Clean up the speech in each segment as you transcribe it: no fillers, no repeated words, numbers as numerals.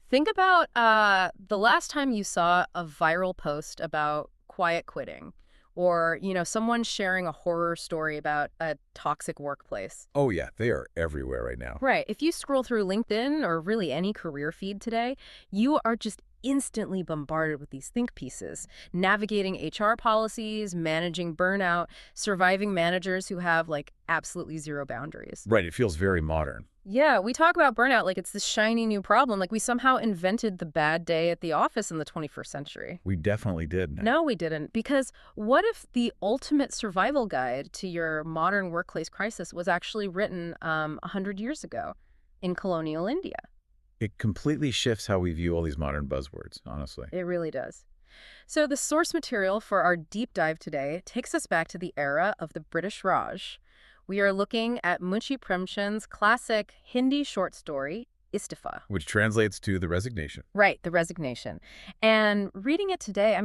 Think about the last time you saw a viral post about quiet quitting or, someone sharing a horror story about a toxic workplace. Oh yeah, they are everywhere right now. Right. If you scroll through LinkedIn or really any career feed today, you are just instantly bombarded with these think pieces, navigating HR policies, managing burnout, surviving managers who have like absolutely zero boundaries. Right, it feels very modern. Yeah, we talk about burnout like it's this shiny new problem, like we somehow invented the bad day at the office in the 21st century. We definitely did. No, we didn't. Because what if the ultimate survival guide to your modern workplace crisis was actually written 100 years ago in colonial India? It completely shifts how we view all these modern buzzwords, honestly. It really does. So the source material for our deep dive today takes us back to the era of the British Raj. We are looking at Munshi Premchand's classic Hindi short story, ISTEFA. Which translates to the resignation. Right, The Resignation. And reading it today,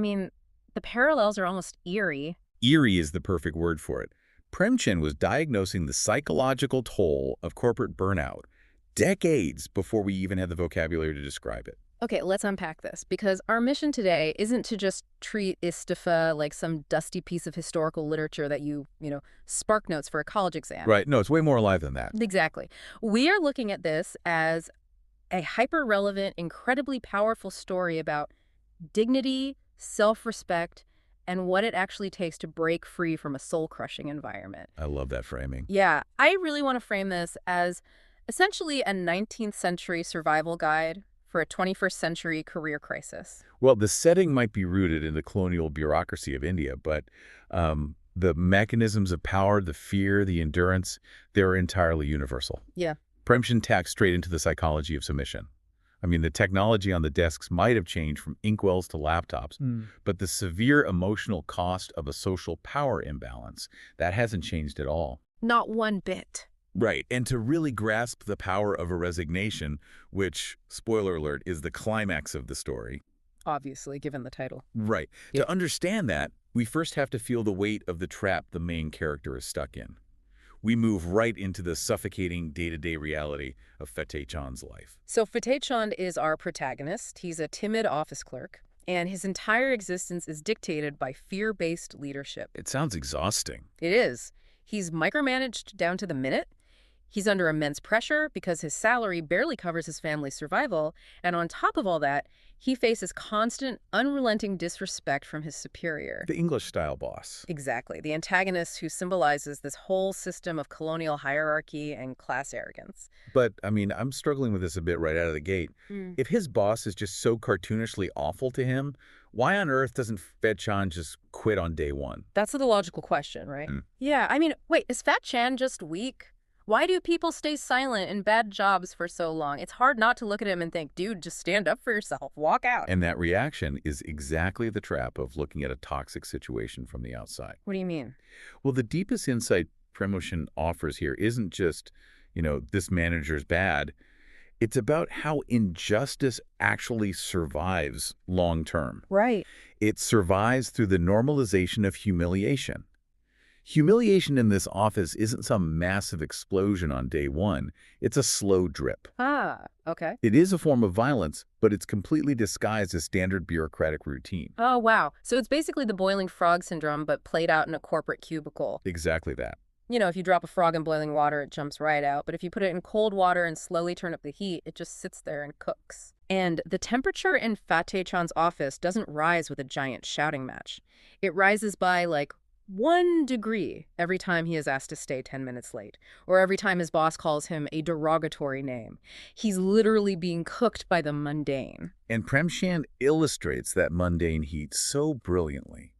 the parallels are almost eerie. Eerie is the perfect word for it. Premchand was diagnosing the psychological toll of corporate burnout decades before we even had the vocabulary to describe it. Okay, let's unpack this, because our mission today isn't to just treat ISTEFA like some dusty piece of historical literature that spark notes for a college exam. Right. No, it's way more alive than that. Exactly. We are looking at this as a hyper-relevant, incredibly powerful story about dignity, self-respect, and what it actually takes to break free from a soul-crushing environment. I love that framing. Yeah, I really want to frame this as essentially a 19th century survival guide for a 21st century career crisis. Well, the setting might be rooted in the colonial bureaucracy of India, but the mechanisms of power, the fear, the endurance, they're entirely universal. Yeah. Premchand taps straight into the psychology of submission. I mean, the technology on the desks might have changed from inkwells to laptops, but the severe emotional cost of a social power imbalance, that hasn't changed at all. Not one bit. Right, and to really grasp the power of a resignation, which, spoiler alert, is the climax of the story. Obviously, given the title. Right. Yep. To understand that, we first have to feel the weight of the trap the main character is stuck in. We move right into the suffocating day-to-day reality of Fateh Chand's life. So Fateh Chand is our protagonist. He's a timid office clerk, and his entire existence is dictated by fear-based leadership. It sounds exhausting. It is. He's micromanaged down to the minute. He's under immense pressure because his salary barely covers his family's survival, and on top of all that, he faces constant, unrelenting disrespect from his superior. The English-style boss. Exactly. The antagonist who symbolizes this whole system of colonial hierarchy and class arrogance. But, I'm struggling with this a bit right out of the gate. If his boss is just so cartoonishly awful to him, why on earth doesn't Fateh Chand just quit on day one? That's the logical question, right? Yeah, wait, is Fateh Chand just weak? Why do people stay silent in bad jobs for so long? It's hard not to look at him and think, dude, just stand up for yourself. Walk out. And that reaction is exactly the trap of looking at a toxic situation from the outside. What do you mean? Well, the deepest insight Premchand offers here isn't just, this manager's bad. It's about how injustice actually survives long term. Right. It survives through the normalization of humiliation. Humiliation in this office isn't some massive explosion on day one. It's a slow drip. Ah, okay. It is a form of violence, but it's completely disguised as standard bureaucratic routine. Oh, wow. So it's basically the boiling frog syndrome, but played out in a corporate cubicle. Exactly that. If you drop a frog in boiling water, it jumps right out. But if you put it in cold water and slowly turn up the heat, it just sits there and cooks. And the temperature in Fateh Chand's office doesn't rise with a giant shouting match. It rises by, 1 degree every time he is asked to stay 10 minutes late, or every time his boss calls him a derogatory name. He's literally being cooked by the mundane. And Premchand illustrates that mundane heat so brilliantly.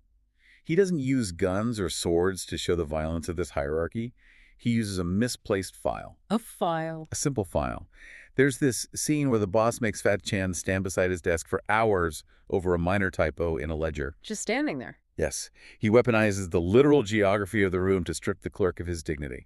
He doesn't use guns or swords to show the violence of this hierarchy. He uses a misplaced file. A file. A simple file. There's this scene where the boss makes Fateh Chand stand beside his desk for hours over a minor typo in a ledger. Just standing there. Yes, he weaponizes the literal geography of the room to strip the clerk of his dignity.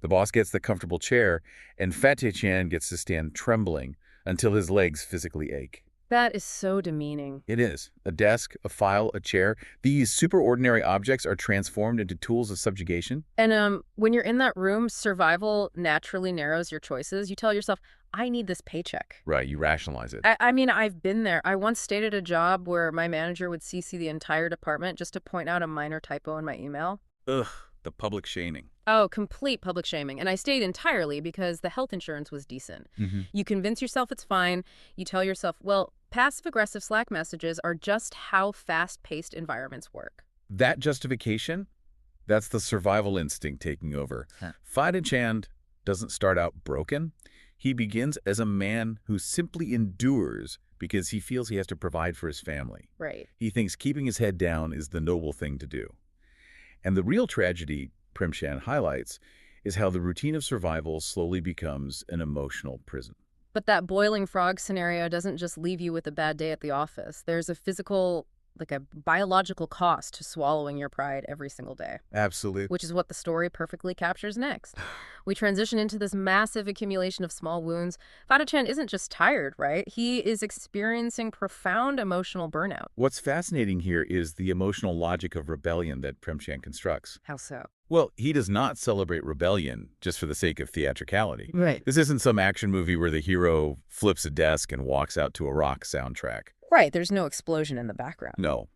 The boss gets the comfortable chair, and Fateh Chand gets to stand trembling until his legs physically ache. That is so demeaning. It is. A desk, a file, a chair. These superordinary objects are transformed into tools of subjugation. And when you're in that room, survival naturally narrows your choices. You tell yourself, I need this paycheck. Right, you rationalize it. I mean, I've been there. I once stayed at a job where my manager would CC the entire department just to point out a minor typo in my email. Ugh, the public shaming. Oh, complete public shaming. And I stayed entirely because the health insurance was decent. You convince yourself it's fine. You tell yourself, well, passive-aggressive Slack messages are just how fast-paced environments work. That justification, that's the survival instinct taking over. Chand doesn't start out broken. He begins as a man who simply endures because he feels he has to provide for his family. Right. He thinks keeping his head down is the noble thing to do. And the real tragedy Premchand highlights is how the routine of survival slowly becomes an emotional prison. But that boiling frog scenario doesn't just leave you with a bad day at the office. There's a physical, like a biological cost to swallowing your pride every single day. Absolutely. Which is what the story perfectly captures next. We transition into this massive accumulation of small wounds. Chand isn't just tired, right? He is experiencing profound emotional burnout. What's fascinating here is the emotional logic of rebellion that Premchand constructs. How so? Well, he does not celebrate rebellion just for the sake of theatricality. Right. This isn't some action movie where the hero flips a desk and walks out to a rock soundtrack. Right, there's no explosion in the background. No.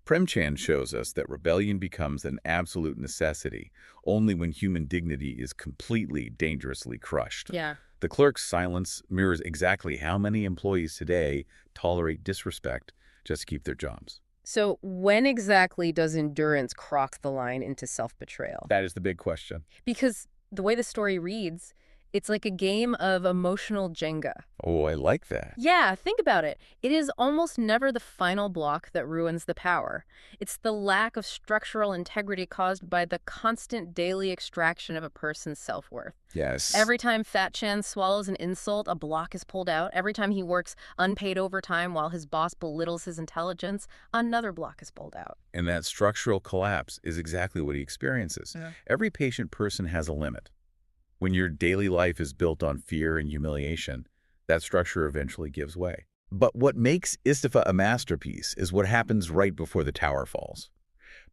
Premchand shows us that rebellion becomes an absolute necessity only when human dignity is completely, dangerously crushed. Yeah. The clerk's silence mirrors exactly how many employees today tolerate disrespect just to keep their jobs. So when exactly does endurance cross the line into self-betrayal? That is the big question. Because the way the story reads, it's like a game of emotional Jenga. Oh, I like that. Yeah, think about it. It is almost never the final block that ruins the power. It's the lack of structural integrity caused by the constant daily extraction of a person's self-worth. Yes. Every time Chand swallows an insult, a block is pulled out. Every time he works unpaid overtime while his boss belittles his intelligence, another block is pulled out. And that structural collapse is exactly what he experiences. Yeah. Every patient person has a limit. When your daily life is built on fear and humiliation, that structure eventually gives way. But what makes ISTEFA a masterpiece is what happens right before the tower falls.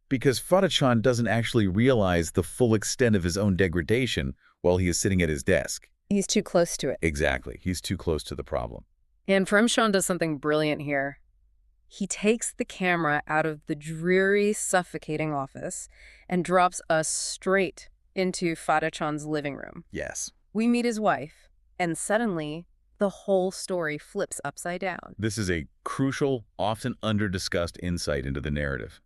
Because Chand doesn't actually realize the full extent of his own degradation while he is sitting at his desk. He's too close to it. Exactly. He's too close to the problem. And Chand does something brilliant here. He takes the camera out of the dreary, suffocating office and drops us straight into Chand's living room. Yes. We meet his wife, and suddenly, the whole story flips upside down. This is a crucial, often under-discussed insight into the narrative.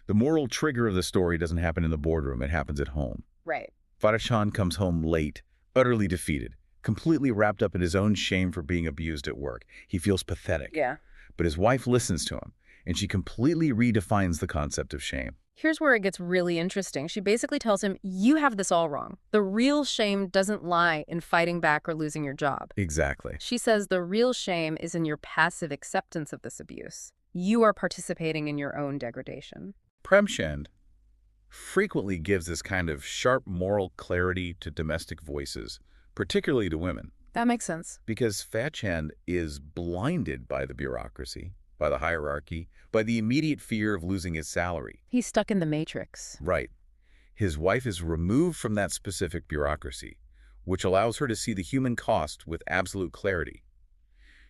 The moral trigger of the story doesn't happen in the boardroom, it happens at home. Right. Chand comes home late, utterly defeated, completely wrapped up in his own shame for being abused at work. He feels pathetic. Yeah. But his wife listens to him, and she completely redefines the concept of shame. Here's where it gets really interesting. She basically tells him, you have this all wrong. The real shame doesn't lie in fighting back or losing your job. Exactly. She says the real shame is in your passive acceptance of this abuse. You are participating in your own degradation. Premchand frequently gives this kind of sharp moral clarity to domestic voices, particularly to women. That makes sense. Because Chand is blinded by the bureaucracy, by the hierarchy, by the immediate fear of losing his salary. He's stuck in the matrix. Right. His wife is removed from that specific bureaucracy, which allows her to see the human cost with absolute clarity.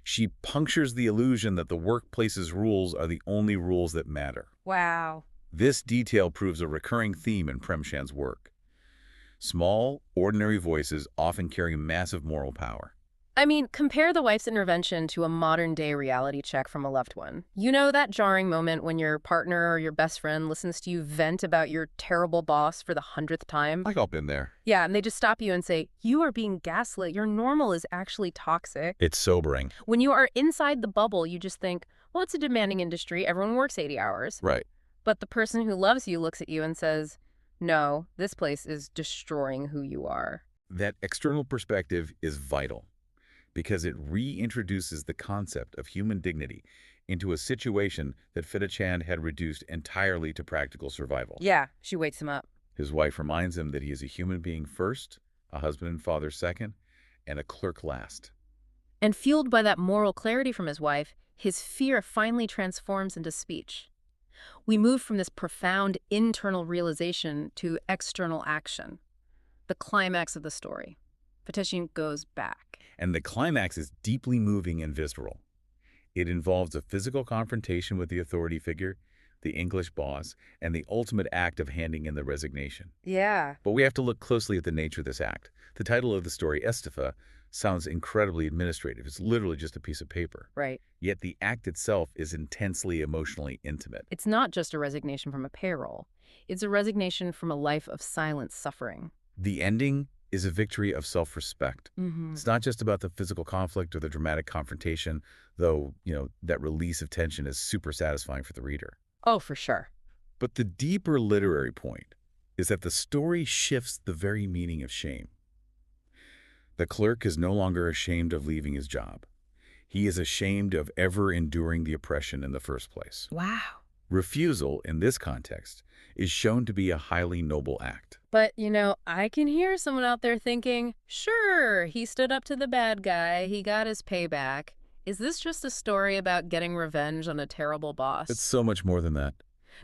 She punctures the illusion that the workplace's rules are the only rules that matter. Wow. This detail proves a recurring theme in Premchand's work. Small, ordinary voices often carry massive moral power. I mean, compare the wife's intervention to a modern-day reality check from a loved one. You know that jarring moment when your partner or your best friend listens to you vent about your terrible boss for the 100th time? I've been there. Yeah, and they just stop you and say, you are being gaslit. Your normal is actually toxic. It's sobering. When you are inside the bubble, you just think, well, it's a demanding industry. Everyone works 80 hours. Right. But the person who loves you looks at you and says, no, this place is destroying who you are. That external perspective is vital, because it reintroduces the concept of human dignity into a situation that Chand had reduced entirely to practical survival. Yeah, she wakes him up. His wife reminds him that he is a human being first, a husband and father second, and a clerk last. And fueled by that moral clarity from his wife, his fear finally transforms into speech. We move from this profound internal realization to external action. The climax of the story. Fatechan goes back. And the climax is deeply moving and visceral. It involves a physical confrontation with the authority figure, the English boss, and the ultimate act of handing in the resignation. Yeah. But we have to look closely at the nature of this act. The title of the story, ISTEFA, sounds incredibly administrative. It's literally just a piece of paper. Right. Yet the act itself is intensely emotionally intimate. It's not just a resignation from a payroll. It's a resignation from a life of silent suffering. The ending is a victory of self-respect. Mm-hmm. It's not just about the physical conflict or the dramatic confrontation, though, that release of tension is super satisfying for the reader. Oh, for sure. But the deeper literary point is that the story shifts the very meaning of shame. The clerk is no longer ashamed of leaving his job. He is ashamed of ever enduring the oppression in the first place. Wow. Refusal, in this context, is shown to be a highly noble act. But, I can hear someone out there thinking, sure, he stood up to the bad guy, he got his payback. Is this just a story about getting revenge on a terrible boss? It's so much more than that.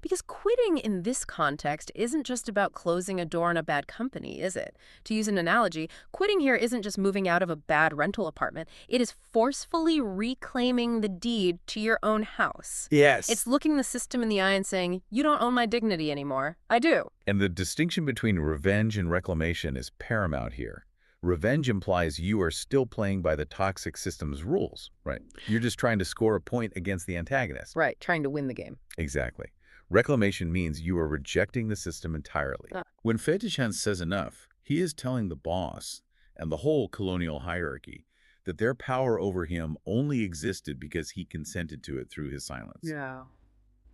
Because quitting in this context isn't just about closing a door in a bad company, is it? To use an analogy, quitting here isn't just moving out of a bad rental apartment. It is forcefully reclaiming the deed to your own house. Yes. It's looking the system in the eye and saying, you don't own my dignity anymore. I do. And the distinction between revenge and reclamation is paramount here. Revenge implies you are still playing by the toxic system's rules, right? You're just trying to score a point against the antagonist. Right, trying to win the game. Exactly. Reclamation means you are rejecting the system entirely. When Fatechan says enough, he is telling the boss and the whole colonial hierarchy that their power over him only existed because he consented to it through his silence. Yeah.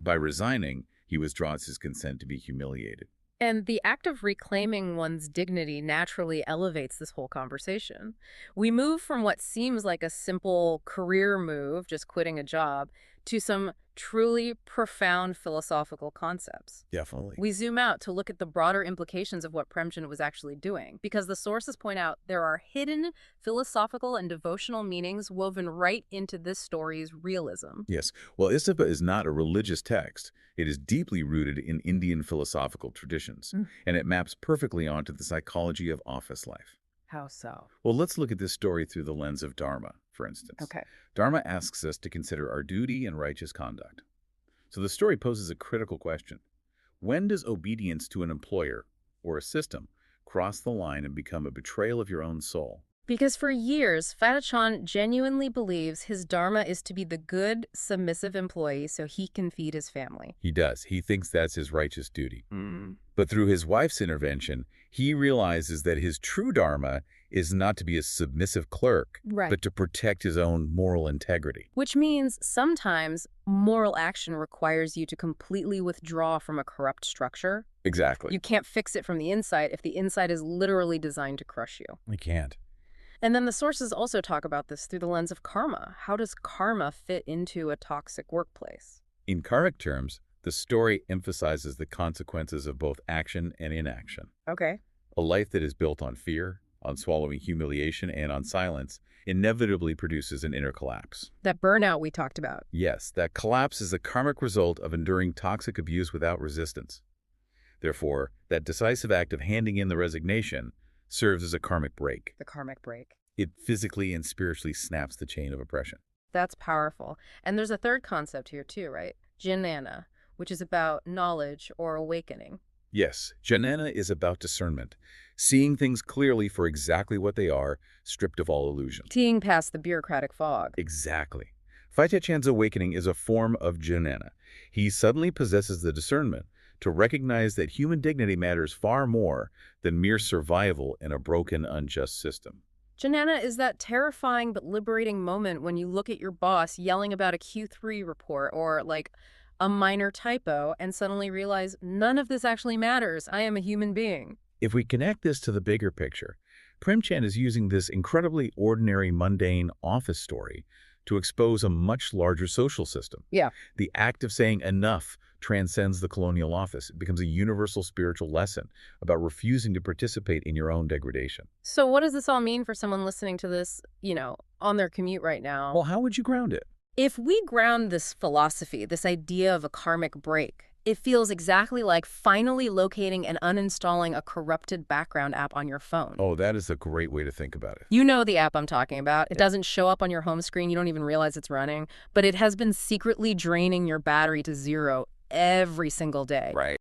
By resigning, he withdraws his consent to be humiliated. And the act of reclaiming one's dignity naturally elevates this whole conversation. We move from what seems like a simple career move, just quitting a job, to some truly profound philosophical concepts. Definitely. We zoom out to look at the broader implications of what Premchand was actually doing, because the sources point out there are hidden philosophical and devotional meanings woven right into this story's realism. Yes. Well, ISTEFA is not a religious text. It is deeply rooted in Indian philosophical traditions, and it maps perfectly onto the psychology of office life. How so? Well, let's look at this story through the lens of Dharma, for instance. Okay. Dharma asks us to consider our duty and righteous conduct. So the story poses a critical question. When does obedience to an employer or a system cross the line and become a betrayal of your own soul? Because for years, Fatechan genuinely believes his dharma is to be the good, submissive employee so he can feed his family. He does. He thinks that's his righteous duty. But through his wife's intervention, he realizes that his true dharma is not to be a submissive clerk, but to protect his own moral integrity. Which means sometimes moral action requires you to completely withdraw from a corrupt structure. Exactly. You can't fix it from the inside if the inside is literally designed to crush you. We can't. And then the sources also talk about this through the lens of karma. How does karma fit into a toxic workplace? In karmic terms, the story emphasizes the consequences of both action and inaction. Okay. A life that is built on fear, on swallowing humiliation, and on silence inevitably produces an inner collapse. That burnout we talked about. Yes, that collapse is a karmic result of enduring toxic abuse without resistance. Therefore, that decisive act of handing in the resignation serves as a karmic break. The karmic break. It physically and spiritually snaps the chain of oppression. That's powerful. And there's a third concept here too, right? Jnana, which is about knowledge or awakening. Yes, jnana is about discernment, seeing things clearly for exactly what they are, stripped of all illusion. Seeing past the bureaucratic fog. Exactly. Fatechan's awakening is a form of jnana. He suddenly possesses the discernment to recognize that human dignity matters far more than mere survival in a broken, unjust system. Jnana is that terrifying but liberating moment when you look at your boss yelling about a Q3 report or like a minor typo and suddenly realize none of this actually matters. I am a human being. If we connect this to the bigger picture, Premchand is using this incredibly ordinary, mundane office story to expose a much larger social system. Yeah. The act of saying enough transcends the colonial office. It becomes a universal spiritual lesson about refusing to participate in your own degradation. So what does this all mean for someone listening to this, on their commute right now? Well, how would you ground it? If we ground this philosophy, this idea of a karmic break, it feels exactly like finally locating and uninstalling a corrupted background app on your phone. Oh, that is a great way to think about it. You know the app I'm talking about. It Yeah. doesn't show up on your home screen. You don't even realize it's running. But it has been secretly draining your battery to zero every single day. Right.